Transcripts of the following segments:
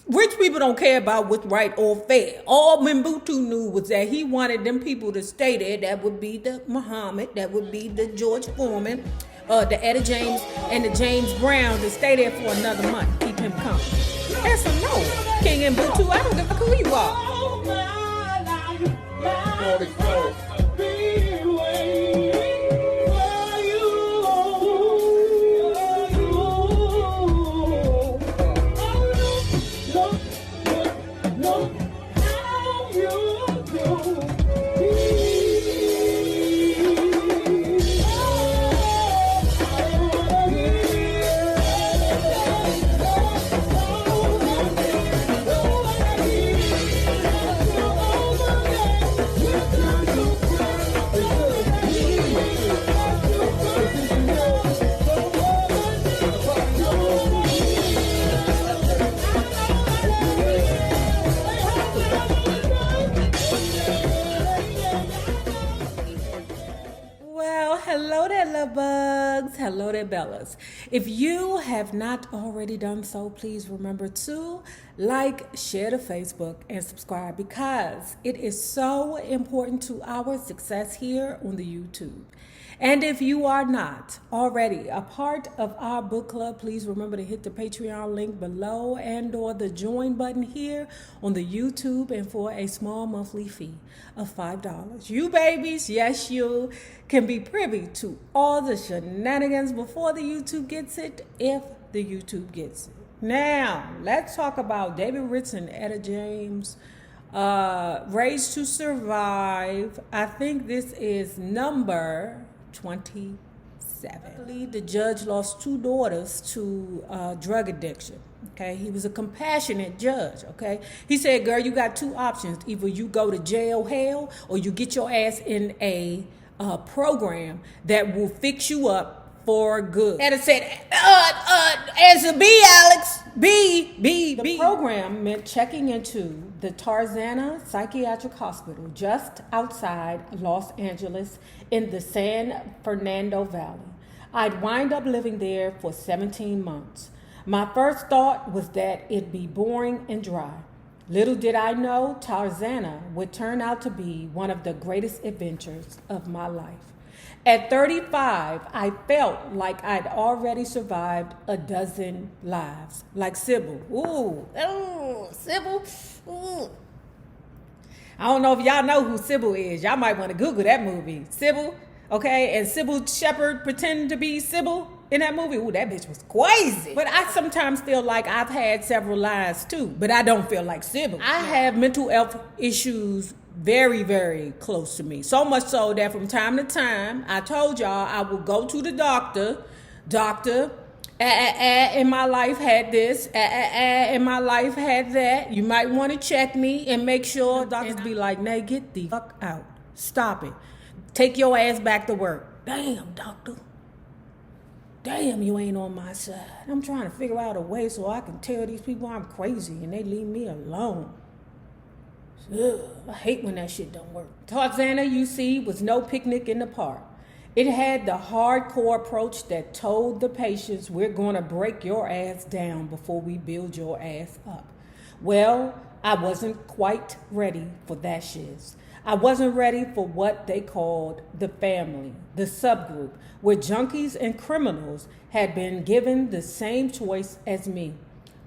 Rich people don't care about what's right or fair. All Mbutu knew was that he wanted them people to stay there. That would be the Muhammad, that would be the George Foreman, the Etta James, and the James Brown to stay there for another month. Keep him company. That's a no. King Mbutu, I don't give a who you are. Bugs. Hello there, Bellas. If you have not already done so, please remember to like, share to Facebook, and subscribe because it is so important to our success here on the YouTube. And if you are not already a part of our book club, please remember to hit the Patreon link below and or the join button here on the YouTube, and for a small monthly fee of $5. You babies, yes, you can be privy to all the shenanigans before the YouTube gets it, if the YouTube gets it. Now, let's talk about David Ritz and Etta James. Raised to Survive. I think this is number 27. The judge lost 2 daughters to drug addiction. Okay, he was a compassionate judge. Okay, he said, "Girl, you got 2 options: either you go to jail, hell, or you get your ass in a program that will fix you up for good." And it said, "Answer B, Alex. B." The program meant checking into the Tarzana Psychiatric Hospital just outside Los Angeles in the San Fernando Valley. I'd wind up living there for 17 months. My first thought was that it'd be boring and dry. Little did I know Tarzana would turn out to be one of the greatest adventures of my life. At 35, I felt like I'd already survived a dozen lives. Like Sybil. Sybil. Ooh. I don't know if y'all know who Sybil is. Y'all might want to Google that movie. Sybil, okay? And Sybil Shepherd pretending to be Sybil in that movie. Ooh, that bitch was crazy. But I sometimes feel like I've had several lives too, but I don't feel like Sybil. I have mental health issues very, very close to me. So much so that from time to time, I told y'all I will go to the doctor, in my life had this, in my life had that. You might want to check me and make sure. Doctors be like, "Nay, get the fuck out. Stop it. Take your ass back to work." Damn, doctor. Damn, you ain't on my side. I'm trying to figure out a way so I can tell these people I'm crazy and they leave me alone. Ugh, I hate when that shit don't work. Tarzana, you see, was no picnic in the park. It had the hardcore approach that told the patients, "We're going to break your ass down before we build your ass up." Well, I wasn't quite ready for that shiz. I wasn't ready for what they called the family, the subgroup, where junkies and criminals had been given the same choice as me.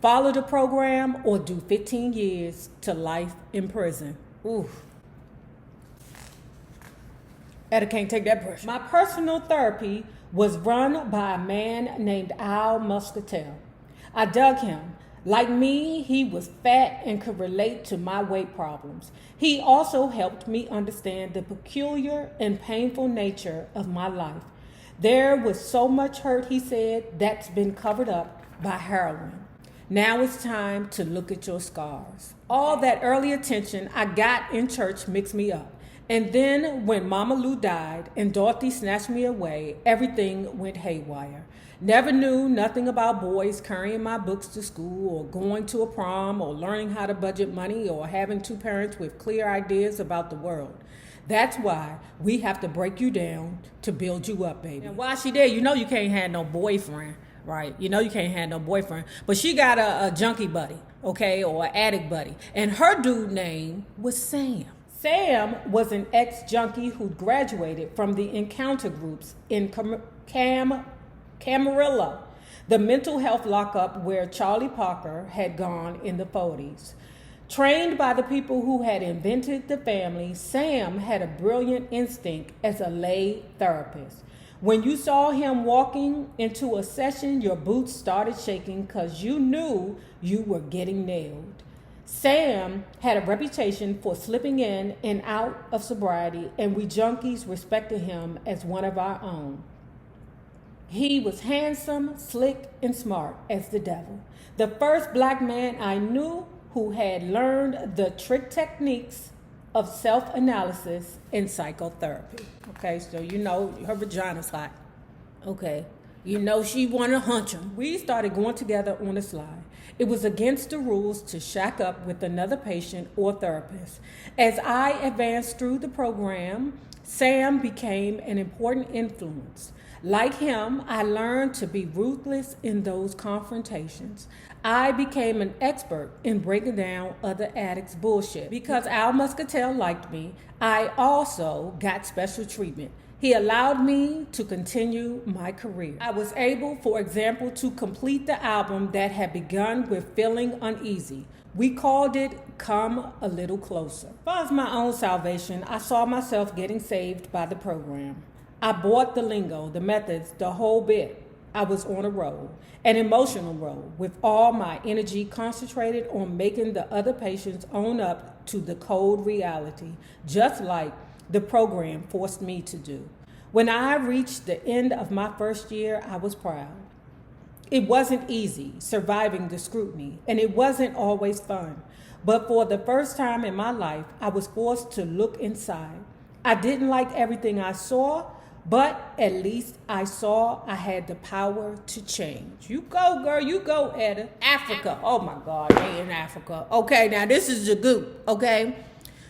Follow the program or do 15 years to life in prison. Oof. Etta can't take that pressure. My personal therapy was run by a man named Al Muscatel. I dug him. Like me, he was fat and could relate to my weight problems. He also helped me understand the peculiar and painful nature of my life. There was so much hurt, he said, that's been covered up by heroin. Now it's time to look at your scars. All that early attention I got in church mixed me up. And then when Mama Lou died and Dorothy snatched me away, everything went haywire. Never knew nothing about boys carrying my books to school or going to a prom or learning how to budget money or having 2 parents with clear ideas about the world. That's why we have to break you down to build you up, baby. And while she there, you know you can't have no boyfriend. right? You know you can't have no boyfriend. But she got a junkie buddy, okay, or an addict buddy. And her dude name was Sam. Sam was an ex-junkie who graduated from the encounter groups in Camarillo, the mental health lockup where Charlie Parker had gone in the 40s. Trained by the people who had invented the family, Sam had a brilliant instinct as a lay therapist. When you saw him walking into a session, your boots started shaking because you knew you were getting nailed. Sam had a reputation for slipping in and out of sobriety, and we junkies respected him as one of our own. He was handsome, slick, and smart as the devil. The first black man I knew who had learned the trick techniques of self-analysis and psychotherapy. Okay, so you know her vagina's hot. Okay, you know she wanted to hunch him. We started going together on the slide. It was against the rules to shack up with another patient or therapist. As I advanced through the program, Sam became an important influence. Like him, I learned to be ruthless in those confrontations. I became an expert in breaking down other addicts' bullshit. Because Al Muscatel liked me, I also got special treatment. He allowed me to continue my career. I was able, for example, to complete the album that had begun with Feeling Uneasy. We called it Come a Little Closer. As far as my own salvation, I saw myself getting saved by the program. I bought the lingo, the methods, the whole bit. I was on a roll, an emotional roll, with all my energy concentrated on making the other patients own up to the cold reality, just like the program forced me to do. When I reached the end of my first year, I was proud. It wasn't easy surviving the scrutiny, and it wasn't always fun. But for the first time in my life, I was forced to look inside. I didn't like everything I saw, but at least I saw I had the power to change. You go, girl, you go, Etta. Africa. Oh my God, they in Africa. Okay, now this is the goop, okay?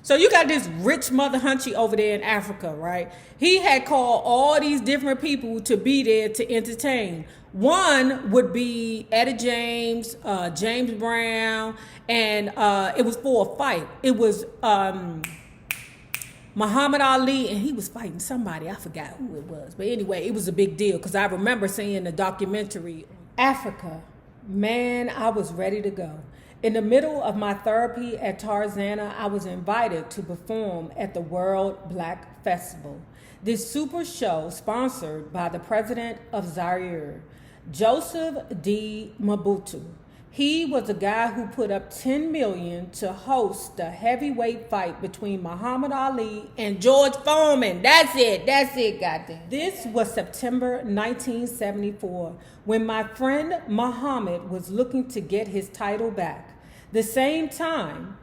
So you got this rich mother hunchy over there in Africa, right? He had called all these different people to be there to entertain. One would be Etta James, James Brown, and it was for a fight. It was Muhammad Ali, and he was fighting somebody. I forgot who it was. But anyway, it was a big deal because I remember seeing the documentary. Africa, man, I was ready to go. In the middle of my therapy at Tarzana, I was invited to perform at the World Black Festival. This super show sponsored by the president of Zaire, Joseph D. Mobutu. He was a guy who put up $10 million to host the heavyweight fight between Muhammad Ali and George Foreman. That's it, goddamn. This was September 1974, when my friend Muhammad was looking to get his title back. The same time,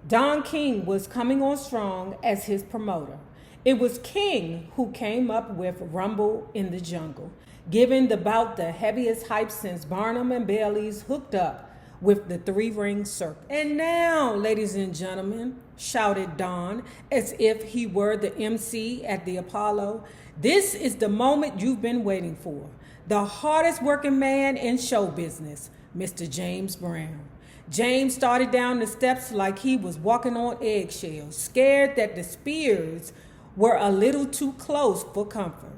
Don King was coming on strong as his promoter. It was King who came up with Rumble in the Jungle, giving the bout the heaviest hype since Barnum and Bailey's hooked up with the three-ring circle. And now, ladies and gentlemen, shouted Don as if he were the MC at the Apollo, this is the moment you've been waiting for. The hardest working man in show business, Mr. James Brown. James started down the steps like he was walking on eggshells, scared that the spears were a little too close for comfort.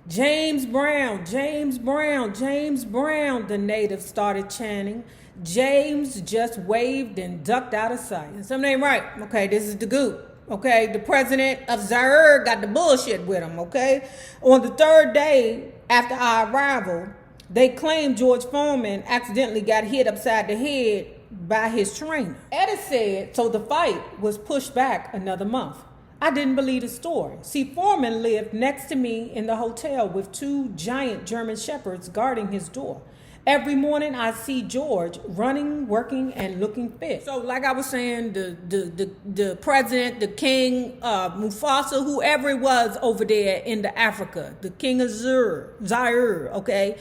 James Brown, James Brown, James Brown, the natives started chanting. James just waved and ducked out of sight. Something ain't right. Okay, this is the goop. Okay, the president of Zaire got the bullshit with him, okay? On the third day after our arrival, they claimed George Foreman accidentally got hit upside the head by his trainer. Etta said, so the fight was pushed back another month. I didn't believe the story. See, Foreman lived next to me in the hotel with two giant German shepherds guarding his door. Every morning I see George running, working, and looking fit. So like I was saying, the president, the king, Mufasa, whoever it was over there in the Africa, the king of Zaire, okay?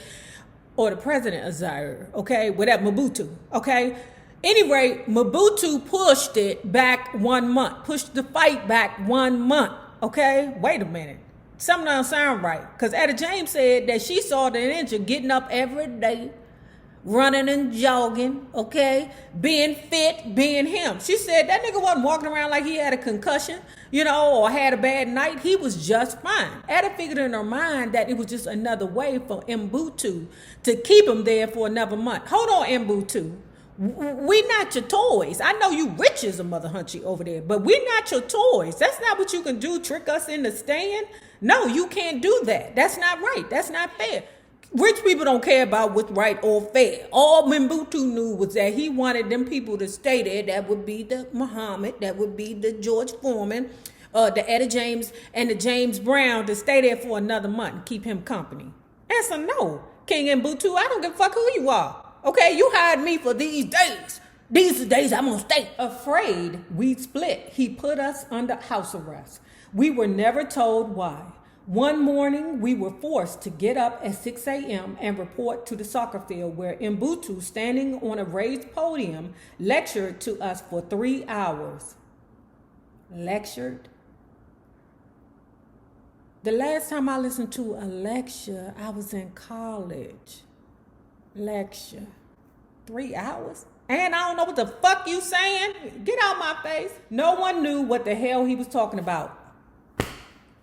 Or the president of Zaire, okay? Whatever, Mobutu, okay? Anyway, Mobutu pushed it back 1 month, pushed the fight back 1 month, okay? Wait a minute. Something don't sound right. Because Etta James said that she saw the ninja getting up every day, running and jogging, okay, being fit, being him. She said that nigga wasn't walking around like he had a concussion, or had a bad night. He was just fine. Etta figured in her mind that it was just another way for Mbutu to keep him there for another month. Hold on, Mbutu. We not your toys. I know you rich as a mother hunchy over there, but we not your toys. That's not what you can do, trick us into staying. No, you can't do that. That's not right. That's not fair. Rich people don't care about what's right or fair. All Mbutu knew was that he wanted them people to stay there. That would be the Muhammad. That would be the George Foreman, the Etta James, and the James Brown to stay there for another month and keep him company. Answer no. King Mbutu, I don't give a fuck who you are. Okay, you hired me for these days. These are the days I'm gonna stay. Afraid we'd split, he put us under house arrest. We were never told why. One morning, we were forced to get up at 6 a.m. and report to the soccer field where Mbutu, standing on a raised podium, lectured to us for 3 hours. Lectured? The last time I listened to a lecture, I was in college. Lecture. 3 hours? And I don't know what the fuck you saying. Get out my face. No one knew what the hell he was talking about.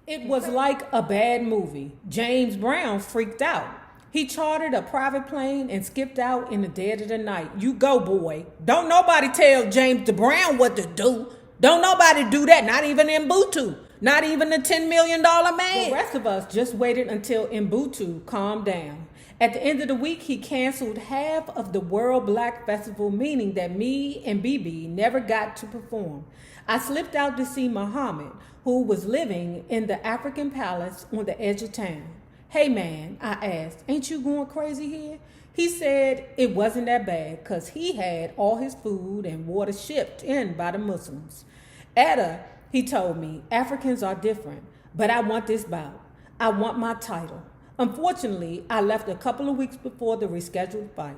It was like a bad movie. James Brown freaked out. He chartered a private plane and skipped out in the dead of the night. You go, boy. Don't nobody tell James Brown what to do. Don't nobody do that. Not even Mbutu. Not even the $10 million man. The rest of us just waited until Mbutu calmed down. At the end of the week, he canceled half of the World Black Festival, meaning that me and BB never got to perform. I slipped out to see Muhammad, who was living in the African palace on the edge of town. Hey man, I asked, ain't you going crazy here? He said it wasn't that bad because he had all his food and water shipped in by the Muslims. Etta, he told me, Africans are different, but I want this bout. I want my title. Unfortunately, I left a couple of weeks before the rescheduled fight.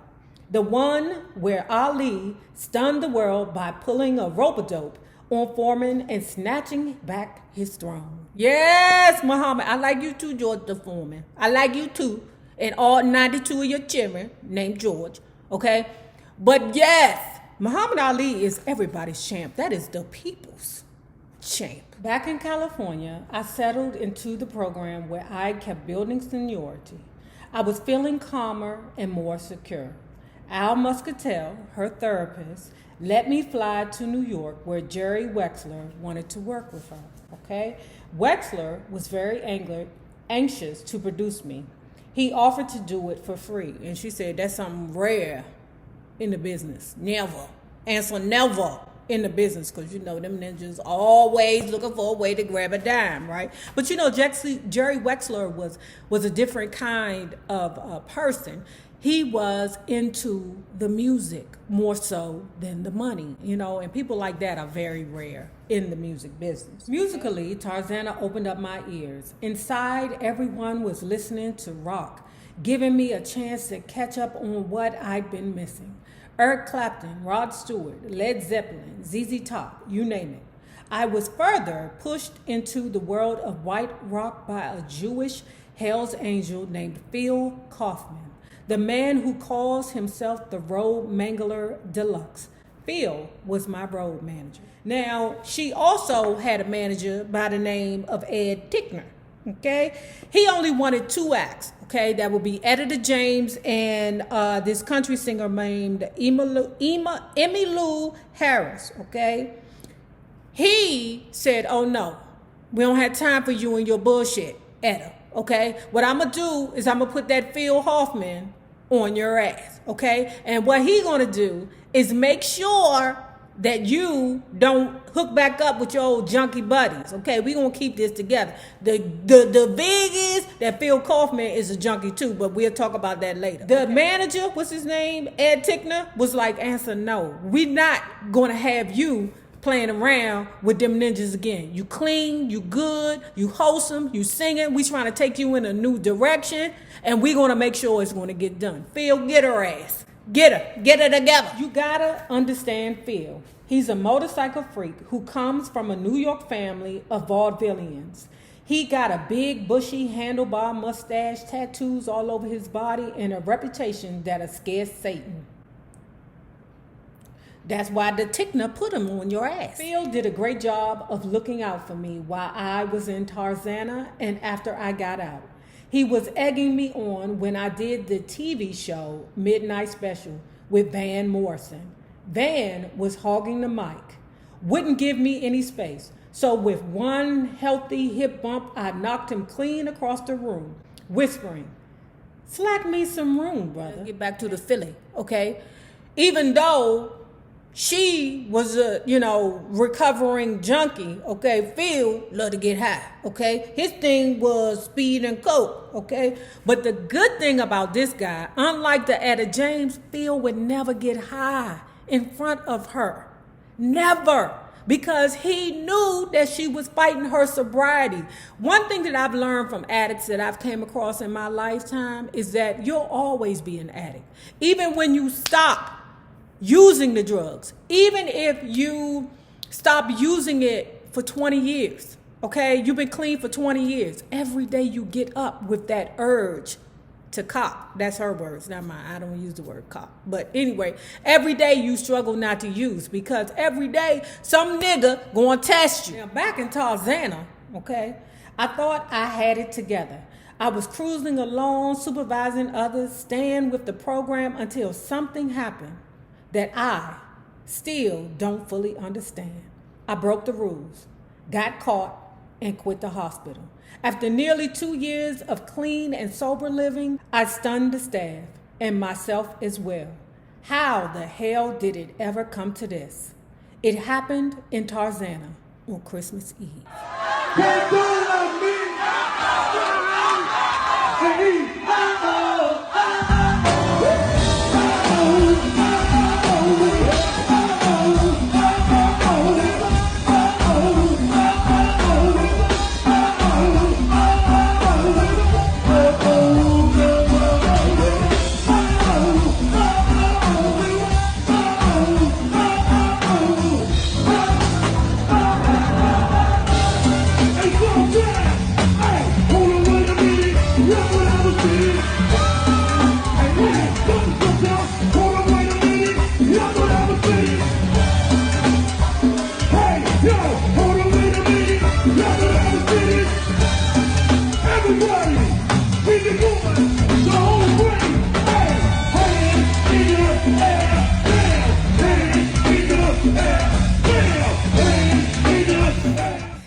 The one where Ali stunned the world by pulling a rope-a-dope on Foreman and snatching back his throne. Yes, Muhammad, I like you too, George the Foreman. I like you too, and all 92 of your children named George, okay? But yes, Muhammad Ali is everybody's champ. That is the people's champ. Back in California, I settled into the program where I kept building seniority. I was feeling calmer and more secure. Al Muscatel, her therapist, let me fly to New York where Jerry Wexler wanted to work with her, okay? Wexler was very anxious to produce me. He offered to do it for free, and she said, that's something rare in the business. Never. Answer never in the business, because them ninjas always looking for a way to grab a dime, right? But Jerry Wexler was a different kind of person. He was into the music more so than the money, and people like that are very rare in the music business. Musically, Tarzana opened up my ears. Inside, everyone was listening to rock, giving me a chance to catch up on what I'd been missing. Eric Clapton, Rod Stewart, Led Zeppelin, ZZ Top, you name it. I was further pushed into the world of white rock by a Jewish Hell's Angel named Phil Kaufman, the man who calls himself the Road Mangler Deluxe. Phil was my road manager. Now, she also had a manager by the name of Ed Tickner, okay? He only wanted 2 acts, okay? That would be Etta James and this country singer named Emmylou Harris, okay? He said, oh no, we don't have time for you and your bullshit, Etta, okay? What I'm gonna do is I'm gonna put that Phil Hoffman on your ass, okay? And what he gonna do is make sure that you don't hook back up with your old junkie buddies, okay? We gonna keep this together. The big is that Phil Kaufman is a junkie too, but we'll talk about that later. The manager, what's his name, Ed Tickner, was like, answer no. We not gonna have you playing around with them ninjas again. You clean, you good, you wholesome, you singing. We trying to take you in a new direction, and we gonna make sure it's gonna get done. Phil, get her ass. Get her together. You gotta understand Phil. He's a motorcycle freak who comes from a New York family of vaudevillians. He got a big, bushy handlebar mustache, tattoos all over his body, and a reputation that'll scare Satan. That's why the Tickner put him on your ass. Phil did a great job of looking out for me while I was in Tarzana and after I got out. He was egging me on when I did the TV show Midnight Special with Van Morrison. Van was hogging the mic, wouldn't give me any space. So with one healthy hip bump, I knocked him clean across the room, whispering, "Slack me some room, brother." Get back to the Philly, okay? Even though she was a, recovering junkie, okay? Phil loved to get high, okay? His thing was speed and coke, okay? But the good thing about this guy, unlike the Etta James, Phil would never get high in front of her. Never. Because he knew that she was fighting her sobriety. One thing that I've learned from addicts that I've came across in my lifetime is that you'll always be an addict. Even when you stop using the drugs, even if you stop using it for 20 years, okay? You've been clean for 20 years. Every day you get up with that urge to cop. That's her words, not mine. I don't use the word cop. But anyway, every day you struggle not to use because every day some nigga gonna test you. Now, back in Tarzana, okay, I thought I had it together. I was cruising along, supervising others, staying with the program until something happened that I still don't fully understand. I broke the rules, got caught, and quit the hospital. After nearly 2 years of clean and sober living, I stunned the staff and myself as well. How the hell did it ever come to this? It happened in Tarzana on Christmas Eve.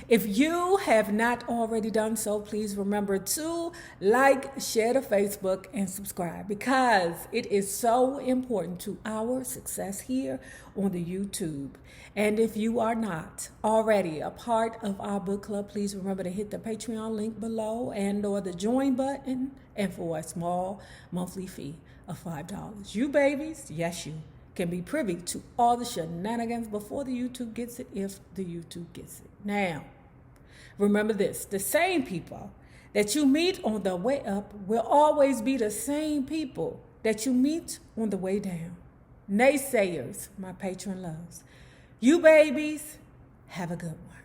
If you have not already done so, please remember to like, share to Facebook, and subscribe because it is so important to our success here on the YouTube. And if you are not already a part of our book club, please remember to hit the Patreon link below and or the join button, and for a small monthly fee of $5. You babies, yes you, can be privy to all the shenanigans before the YouTube gets it, if the YouTube gets it. Now, remember this, the same people that you meet on the way up will always be the same people that you meet on the way down. Naysayers, my patron loves. You babies, have a good one.